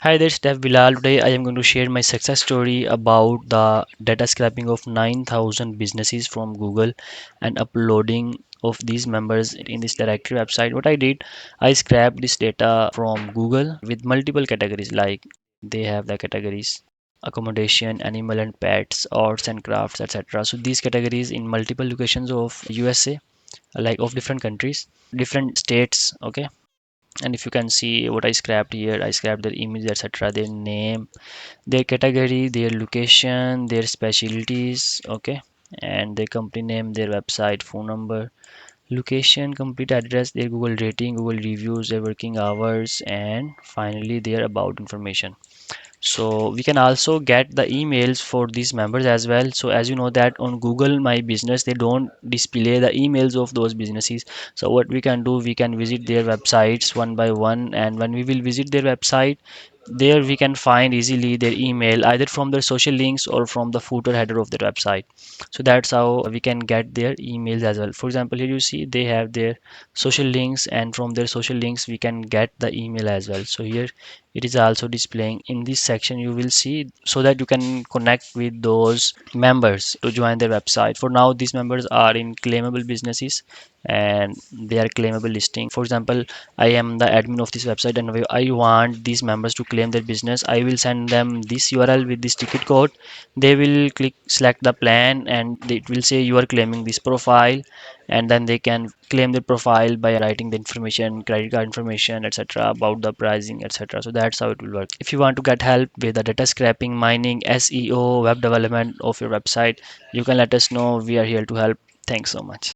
Hi there, Steph Bilal. Today I am going to share my success story about the data scraping of 9,000 businesses from Google and uploading of these members in this directory website. What I did, I scraped this data from Google with multiple categories, like they have the categories accommodation, animal and pets, arts and crafts, etc. So these categories in multiple locations of USA, like of different countries, different states. Okay, and if you can see what I scrapped here, I scrapped their image, etc., their name, their category, their location, their specialties, okay, and their company name, their website, phone number, location, complete address, their Google rating, Google reviews, their working hours, and finally their about information. So we can also get the emails for these members as well. So as you know that on Google My Business they don't display the emails of those businesses. So what we can do, we can visit their websites one by one, and when we will visit their website, there we can find easily their email either from their social links or from the footer header of their website. So that's how we can get their emails as well. For example, here you see they have their social links, and from their social links we can get the email as well. So here it is also displaying in this section, you will see, so that you can connect with those members to join their website. For now these members are in claimable businesses and they are claimable listing. For example, I am the admin of this website and I want these members to claim their business. I will send them this URL with this ticket code. They will click select the plan and it will say you are claiming this profile, and then they can claim their profile by writing the information, credit card information, etc., about the pricing, etc. So that's how it will work. If you want to get help with the data scraping, mining, SEO, web development of your website, you can let us know. We are here to help. Thanks so much.